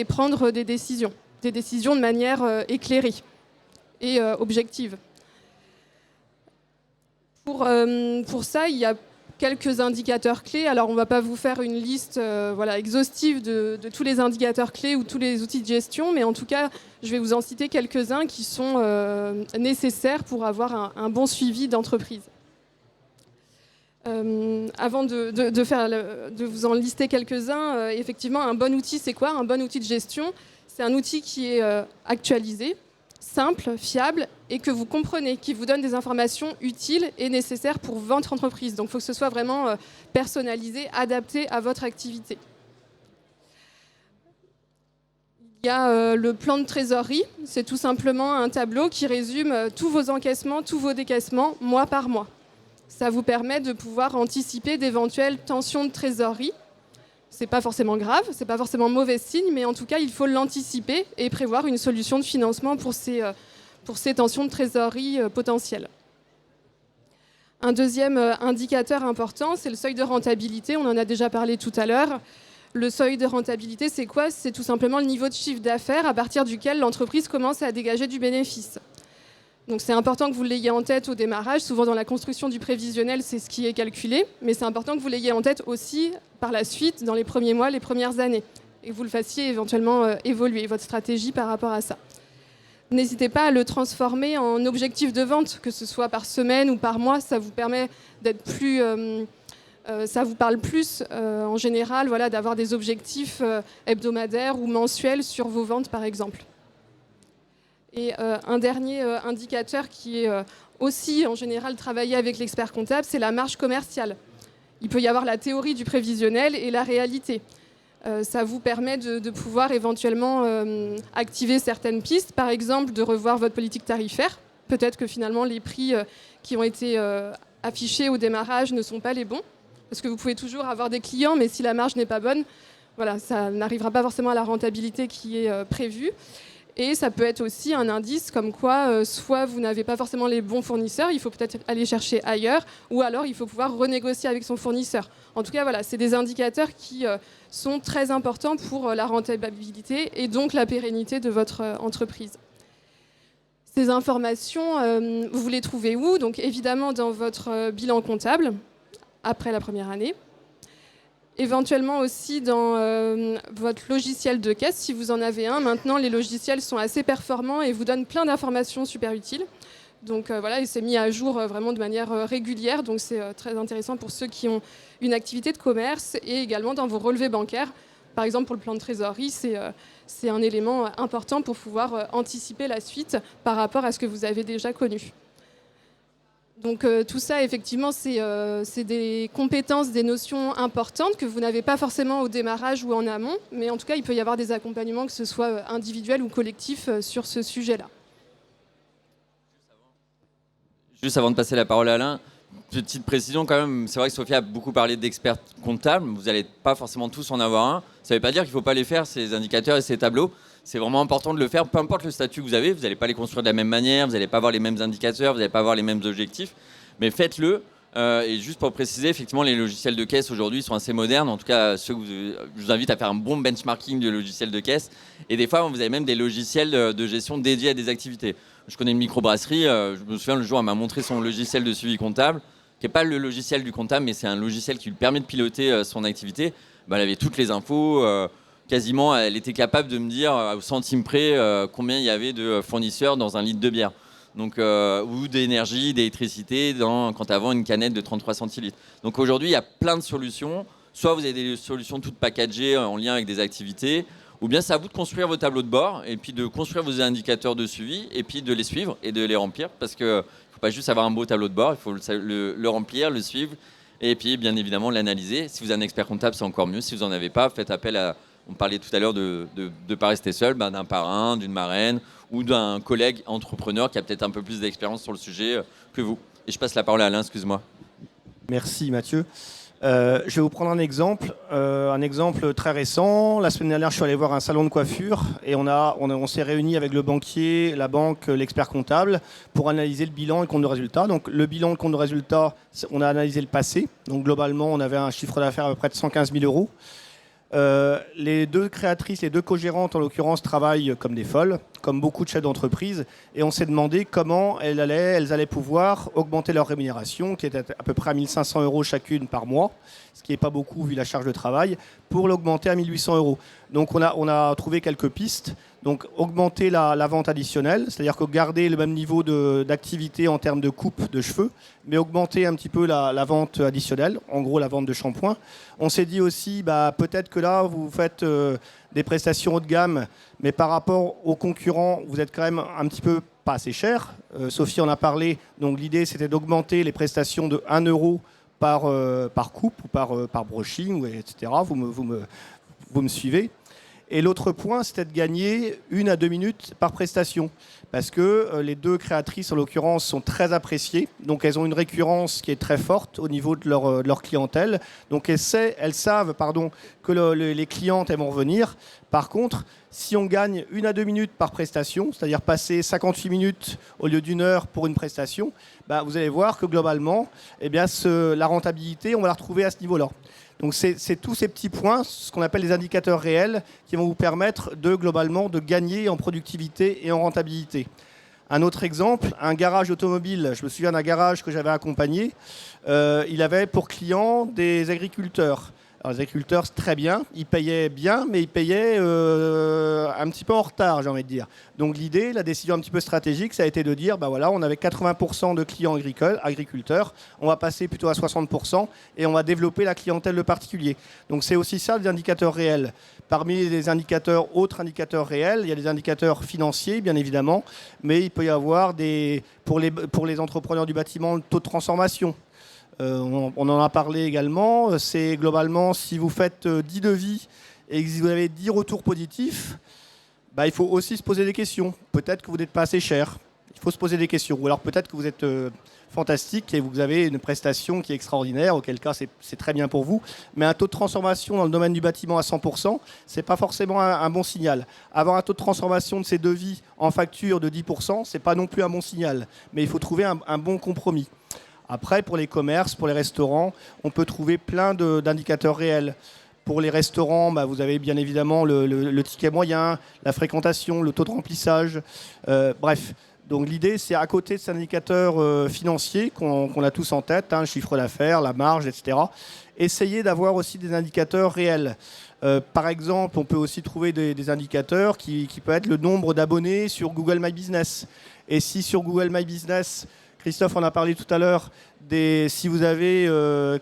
et prendre des décisions de manière éclairée et objective. Pour ça, il y a quelques indicateurs clés. Alors, on ne va pas vous faire une liste exhaustive de tous les indicateurs clés ou tous les outils de gestion, mais en tout cas, je vais vous en citer quelques-uns qui sont nécessaires pour avoir un bon suivi d'entreprise. Avant de vous en lister quelques-uns, effectivement, un bon outil, c'est quoi? Un bon outil de gestion, c'est un outil qui est actualisé, simple, fiable et que vous comprenez, qui vous donne des informations utiles et nécessaires pour votre entreprise. Donc il faut que ce soit vraiment personnalisé, adapté à votre activité. Il y a le plan de trésorerie, c'est tout simplement un tableau qui résume tous vos encaissements, tous vos décaissements, mois par mois. Ça vous permet de pouvoir anticiper d'éventuelles tensions de trésorerie. C'est pas forcément grave, c'est pas forcément mauvais signe, mais en tout cas, il faut l'anticiper et prévoir une solution de financement pour ces tensions de trésorerie potentielles. Un deuxième indicateur important, c'est le seuil de rentabilité. On en a déjà parlé tout à l'heure. Le seuil de rentabilité, c'est quoi? C'est tout simplement le niveau de chiffre d'affaires à partir duquel l'entreprise commence à dégager du bénéfice. Donc c'est important que vous l'ayez en tête au démarrage. Souvent dans la construction du prévisionnel, c'est ce qui est calculé, mais c'est important que vous l'ayez en tête aussi par la suite, dans les premiers mois, les premières années, et que vous le fassiez éventuellement évoluer votre stratégie par rapport à ça. N'hésitez pas à le transformer en objectif de vente, que ce soit par semaine ou par mois. Ça vous permet d'être plus... ça vous parle plus en général, d'avoir des objectifs hebdomadaires ou mensuels sur vos ventes, par exemple. Et un dernier indicateur qui est aussi en général travaillé avec l'expert comptable, c'est la marge commerciale. Il peut y avoir la théorie du prévisionnel et la réalité. Ça vous permet de pouvoir éventuellement activer certaines pistes, par exemple de revoir votre politique tarifaire. Peut-être que finalement les prix qui ont été affichés au démarrage ne sont pas les bons, parce que vous pouvez toujours avoir des clients, mais si la marge n'est pas bonne, ça n'arrivera pas forcément à la rentabilité qui est prévue. Et ça peut être aussi un indice comme quoi soit vous n'avez pas forcément les bons fournisseurs, il faut peut-être aller chercher ailleurs, ou alors il faut pouvoir renégocier avec son fournisseur. En tout cas, c'est des indicateurs qui sont très importants pour la rentabilité et donc la pérennité de votre entreprise. Ces informations, vous les trouvez où? Donc évidemment dans votre bilan comptable, après la première année. Éventuellement aussi dans votre logiciel de caisse, si vous en avez un. Maintenant, les logiciels sont assez performants et vous donnent plein d'informations super utiles. Donc voilà, et c'est mis à jour vraiment de manière régulière. Donc c'est très intéressant pour ceux qui ont une activité de commerce et également dans vos relevés bancaires. Par exemple, pour le plan de trésorerie, c'est un élément important pour pouvoir anticiper la suite par rapport à ce que vous avez déjà connu. Donc tout ça, effectivement, c'est des compétences, des notions importantes que vous n'avez pas forcément au démarrage ou en amont, mais en tout cas, il peut y avoir des accompagnements, que ce soit individuels ou collectifs, sur ce sujet-là. Juste avant de passer la parole à Alain, petite précision quand même, c'est vrai que Sophie a beaucoup parlé d'experts comptables, vous n'allez pas forcément tous en avoir un, ça ne veut pas dire qu'il ne faut pas les faire, ces indicateurs et ces tableaux. C'est vraiment important de le faire, peu importe le statut que vous avez, vous n'allez pas les construire de la même manière, vous n'allez pas avoir les mêmes indicateurs, vous n'allez pas avoir les mêmes objectifs, mais faites-le. Et juste pour préciser, effectivement, les logiciels de caisse aujourd'hui sont assez modernes, en tout cas, je vous invite à faire un bon benchmarking de logiciels de caisse, et des fois, vous avez même des logiciels de gestion dédiés à des activités. Je connais une microbrasserie, je me souviens le jour, elle m'a montré son logiciel de suivi comptable, qui n'est pas le logiciel du comptable, mais c'est un logiciel qui lui permet de piloter son activité. Elle avait toutes les infos, quasiment, elle était capable de me dire au centime près combien il y avait de fournisseurs dans un litre de bière. Donc, ou d'énergie, d'électricité quand tu vends une canette de 33 centilitres. Donc aujourd'hui, il y a plein de solutions. Soit vous avez des solutions toutes packagées en lien avec des activités, ou bien c'est à vous de construire vos tableaux de bord et puis de construire vos indicateurs de suivi et puis de les suivre et de les remplir, parce qu'il ne faut pas juste avoir un beau tableau de bord, il faut le remplir, le suivre et puis bien évidemment l'analyser. Si vous êtes un expert comptable, c'est encore mieux. Si vous n'en avez pas, faites appel à... On parlait tout à l'heure de ne pas rester seul, d'un parrain, d'une marraine ou d'un collègue entrepreneur qui a peut-être un peu plus d'expérience sur le sujet que vous. Et je passe la parole à Alain, excuse-moi. Merci Mathieu. Je vais vous prendre un exemple très récent. La semaine dernière, je suis allé voir un salon de coiffure et on s'est réunis avec le banquier, la banque, l'expert comptable pour analyser le bilan et le compte de résultat. Donc le bilan et le compte de résultat, on a analysé le passé. Donc globalement, on avait un chiffre d'affaires à peu près de 115 000 euros. Les deux créatrices, les deux co-gérantes en l'occurrence, travaillent comme des folles, comme beaucoup de chefs d'entreprise, et on s'est demandé comment elles allaient pouvoir augmenter leur rémunération, qui était à peu près à 1 500 euros chacune par mois, ce qui n'est pas beaucoup vu la charge de travail, pour l'augmenter à 1 800 euros. Donc on a trouvé quelques pistes. Donc augmenter la vente additionnelle, c'est-à-dire que garder le même niveau d'activité en termes de coupe de cheveux, mais augmenter un petit peu la vente additionnelle, en gros la vente de shampoing. On s'est dit aussi, peut-être que là, vous faites des prestations haut de gamme, mais par rapport aux concurrents, vous êtes quand même un petit peu pas assez cher. Sophie en a parlé, donc l'idée c'était d'augmenter les prestations de 1 euro par coupe ou par brushing, etc. Vous me suivez. Et l'autre point, c'était de gagner 1 à 2 minutes par prestation. Parce que les deux créatrices, en l'occurrence, sont très appréciées. Donc, elles ont une récurrence qui est très forte au niveau de leur clientèle. Donc, elles savent que les clientes, elles vont revenir. Par contre, si on gagne 1 à 2 minutes par prestation, c'est-à-dire passer 58 minutes au lieu d'1 heure pour une prestation, vous allez voir que globalement, la rentabilité, on va la retrouver à ce niveau-là. Donc c'est tous ces petits points, ce qu'on appelle les indicateurs réels, qui vont vous permettre globalement de gagner en productivité et en rentabilité. Un autre exemple, un garage automobile. Je me souviens d'un garage que j'avais accompagné. Il avait pour clients des agriculteurs. Alors, les agriculteurs, c'est très bien. Ils payaient bien, mais ils payaient un petit peu en retard, j'ai envie de dire. Donc l'idée, la décision un petit peu stratégique, ça a été de dire, on avait 80% de clients agriculteurs, on va passer plutôt à 60% et on va développer la clientèle de particuliers. Donc c'est aussi ça, des indicateurs réels. Parmi les autres indicateurs réels, il y a des indicateurs financiers, bien évidemment, mais il peut y avoir pour les entrepreneurs du bâtiment, le taux de transformation. On en a parlé également. C'est globalement, si vous faites 10 devis et que vous avez 10 retours positifs, il faut aussi se poser des questions. Peut-être que vous n'êtes pas assez cher. Il faut se poser des questions. Ou alors peut-être que vous êtes fantastique et vous avez une prestation qui est extraordinaire, auquel cas c'est très bien pour vous. Mais un taux de transformation dans le domaine du bâtiment à 100%, ce n'est pas forcément un bon signal. Avoir un taux de transformation de ces devis en facture de 10%, ce n'est pas non plus un bon signal. Mais il faut trouver un bon compromis. Après, pour les commerces, pour les restaurants, on peut trouver plein d'indicateurs réels. Pour les restaurants, vous avez bien évidemment le ticket moyen, la fréquentation, le taux de remplissage. Bref, donc l'idée, c'est à côté de ces indicateurs financiers qu'on a tous en tête, le chiffre d'affaires, la marge, etc., essayer d'avoir aussi des indicateurs réels. Par exemple, on peut aussi trouver des indicateurs qui peuvent être le nombre d'abonnés sur Google My Business. Et si sur Google My Business, Christophe en a parlé tout à l'heure, si vous avez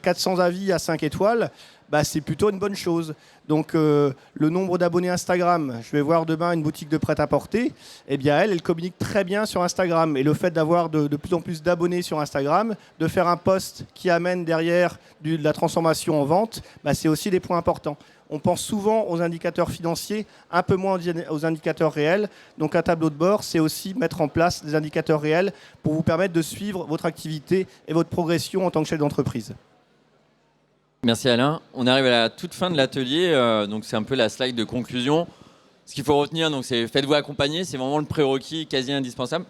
400 avis à 5 étoiles, bah, c'est plutôt une bonne chose. Donc le nombre d'abonnés Instagram, je vais voir demain une boutique de prêt-à-porter, eh bien elle communique très bien sur Instagram. Et le fait d'avoir de plus en plus d'abonnés sur Instagram, de faire un post qui amène derrière de la transformation en vente, bah, c'est aussi des points importants. On pense souvent aux indicateurs financiers, un peu moins aux indicateurs réels. Donc un tableau de bord, c'est aussi mettre en place des indicateurs réels pour vous permettre de suivre votre activité et votre progression en tant que chef d'entreprise. Merci Alain. On arrive à la toute fin de l'atelier, donc c'est un peu la slide de conclusion. Ce qu'il faut retenir, donc, c'est faites-vous accompagner, c'est vraiment le prérequis quasi indispensable.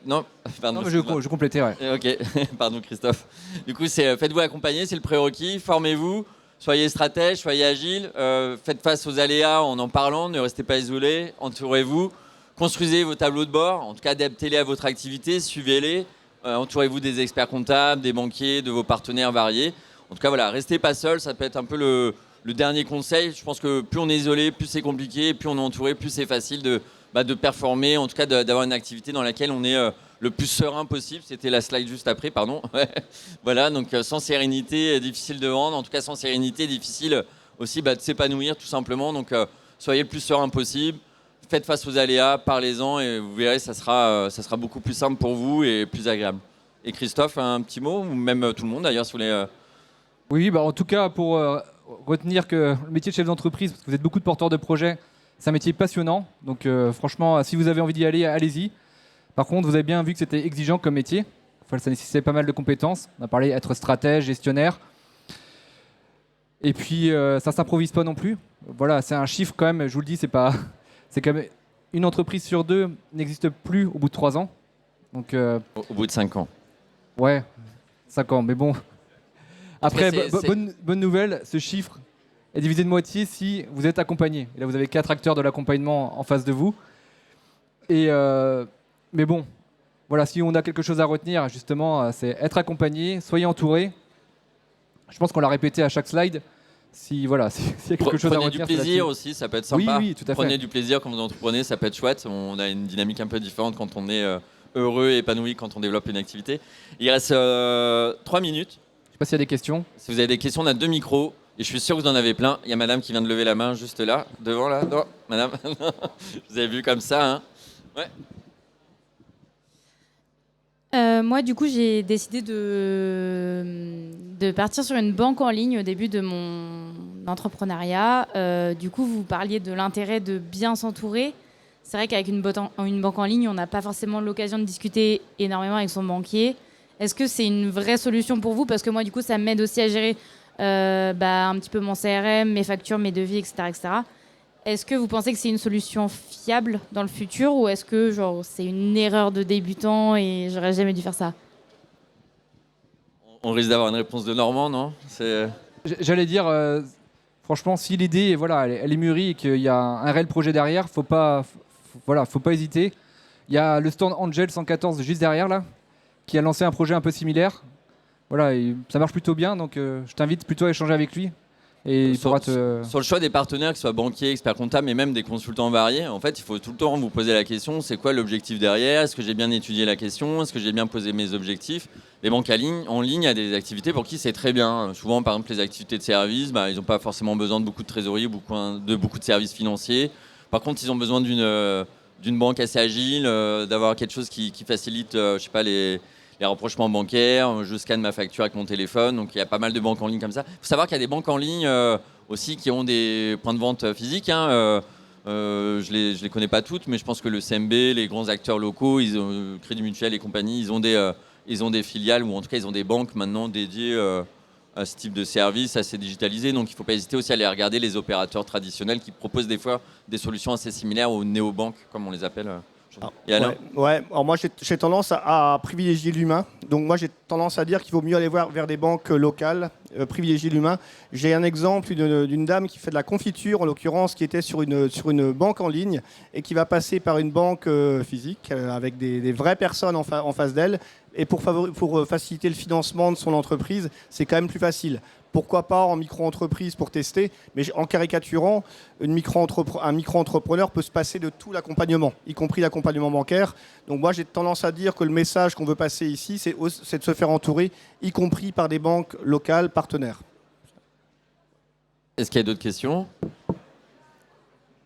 Non, pardon. Non, je complétais, ouais. Ok, pardon Christophe. Du coup, c'est faites-vous accompagner, c'est le prérequis. Formez-vous, soyez stratège, soyez agile, faites face aux aléas en parlant, ne restez pas isolés, entourez-vous, construisez vos tableaux de bord, en tout cas adaptez-les à votre activité, suivez-les, entourez-vous des experts comptables, des banquiers, de vos partenaires variés. En tout cas, voilà, restez pas seul, ça peut être un peu le dernier conseil. Je pense que plus on est isolé, plus c'est compliqué, plus on est entouré, plus c'est facile de performer, en tout cas d'avoir une activité dans laquelle on est le plus serein possible. C'était la slide juste après, pardon. Voilà, donc sans sérénité, difficile de vendre. En tout cas, sans sérénité, difficile aussi de s'épanouir tout simplement. Donc soyez le plus serein possible, faites face aux aléas, parlez-en et vous verrez, ça sera beaucoup plus simple pour vous et plus agréable. Et Christophe, un petit mot, ou même tout le monde d'ailleurs, si vous voulez... Oui, bah en tout cas, pour retenir que le métier de chef d'entreprise, parce que vous êtes beaucoup de porteurs de projets, c'est un métier passionnant. Donc franchement, si vous avez envie d'y aller, allez-y. Par contre, vous avez bien vu que c'était exigeant comme métier. Enfin, ça nécessitait pas mal de compétences. On a parlé d'être stratège, gestionnaire. Et puis, ça ne s'improvise pas non plus. Voilà, c'est un chiffre quand même, je vous le dis, c'est quand même une entreprise sur deux n'existe plus au bout de 3 ans. Donc, Au bout de 5 ans. Ouais, 5 ans, mais bon... Après, c'est... bonne nouvelle, ce chiffre est divisé de moitié si vous êtes accompagné. Et là, vous avez 4 acteurs de l'accompagnement en face de vous. Mais bon, voilà, si on a quelque chose à retenir, justement, c'est être accompagné, soyez entouré. Je pense qu'on l'a répété à chaque slide. S'il y a quelque chose à Prenez retenir, du plaisir aussi, ça peut être sympa. Oui, tout à fait. Prenez du plaisir quand vous entreprenez, ça peut être chouette. On a une dynamique un peu différente quand on est heureux et épanoui quand on développe une activité. Il reste 3 minutes. Je sais pas s'il y a des questions. Si vous avez des questions, on a 2 micros. Et je suis sûr que vous en avez plein. Il y a madame qui vient de lever la main juste là, devant là. Non, madame. Vous avez vu comme ça, hein. Ouais. Moi, du coup, j'ai décidé de partir sur une banque en ligne au début de mon entrepreneuriat. Du coup, vous parliez de l'intérêt de bien s'entourer. C'est vrai qu'avec une banque en ligne, on n'a pas forcément l'occasion de discuter énormément avec son banquier. Est-ce que c'est une vraie solution pour vous? Parce que moi, du coup, ça m'aide aussi à gérer un petit peu mon CRM, mes factures, mes devis, etc., etc. Est-ce que vous pensez que c'est une solution fiable dans le futur ou est-ce que c'est une erreur de débutant et j'aurais jamais dû faire ça? On risque d'avoir une réponse de Normand, non? J'allais dire, franchement, si l'idée elle est mûrie et qu'il y a un réel projet derrière, faut pas hésiter. Il y a le stand Angel 114 juste derrière là, qui a lancé un projet un peu similaire. Voilà, et ça marche plutôt bien, donc je t'invite plutôt à échanger avec lui. Et il pourra te... Sur le choix des partenaires, que ce soit banquiers, experts comptables, mais même des consultants variés, en fait, il faut tout le temps vous poser la question, c'est quoi l'objectif derrière? Est-ce que j'ai bien étudié la question? Est-ce que j'ai bien posé mes objectifs? Les banques en ligne, il y a des activités pour qui c'est très bien. Souvent, par exemple, les activités de service, ils n'ont pas forcément besoin de beaucoup de trésorerie, de beaucoup de services financiers. Par contre, ils ont besoin d'une banque assez agile, d'avoir quelque chose qui facilite, je sais pas, les rapprochements bancaires, je scanne ma facture avec mon téléphone, donc il y a pas mal de banques en ligne comme ça. Il faut savoir qu'il y a des banques en ligne aussi qui ont des points de vente physiques. Je les connais pas toutes, mais je pense que le CMB, les grands acteurs locaux, Crédit Mutuel et compagnie, ils ont des filiales ou en tout cas ils ont des banques maintenant dédiées à ce type de service assez digitalisé. Donc il ne faut pas hésiter aussi à aller regarder les opérateurs traditionnels qui proposent des fois des solutions assez similaires aux néobanques, comme on les appelle. Ouais. Alors moi j'ai tendance à privilégier l'humain. Donc moi j'ai tendance à dire qu'il vaut mieux aller vers des banques locales, privilégier l'humain. J'ai un exemple d'une dame qui fait de la confiture, en l'occurrence, qui était sur une banque en ligne et qui va passer par une banque physique avec des vraies personnes en face d'elle. Et pour faciliter le financement de son entreprise, c'est quand même plus facile. pourquoi pas en micro-entreprise pour tester, mais en caricaturant, un micro-entrepreneur peut se passer de tout l'accompagnement, y compris l'accompagnement bancaire. Donc moi, j'ai tendance à dire que le message qu'on veut passer ici, c'est de se faire entourer, y compris par des banques locales partenaires. Est-ce qu'il y a d'autres questions?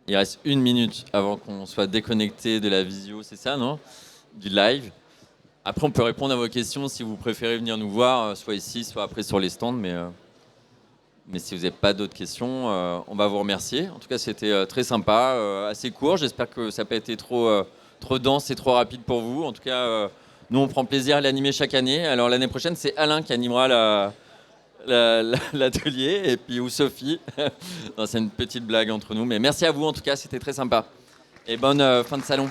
Il reste 1 minute avant qu'on soit déconnecté de la visio, c'est ça, non? Du live. Après, on peut répondre à vos questions si vous préférez venir nous voir, soit ici, soit après sur les stands. Mais si vous n'avez pas d'autres questions, on va vous remercier. En tout cas, c'était très sympa, assez court. J'espère que ça n'a pas été trop dense et trop rapide pour vous. En tout cas, nous, on prend plaisir à l'animer chaque année. Alors, l'année prochaine, c'est Alain qui animera l'atelier, et puis ou Sophie. Non, c'est une petite blague entre nous. Mais merci à vous, en tout cas, c'était très sympa. Et bonne fin de salon.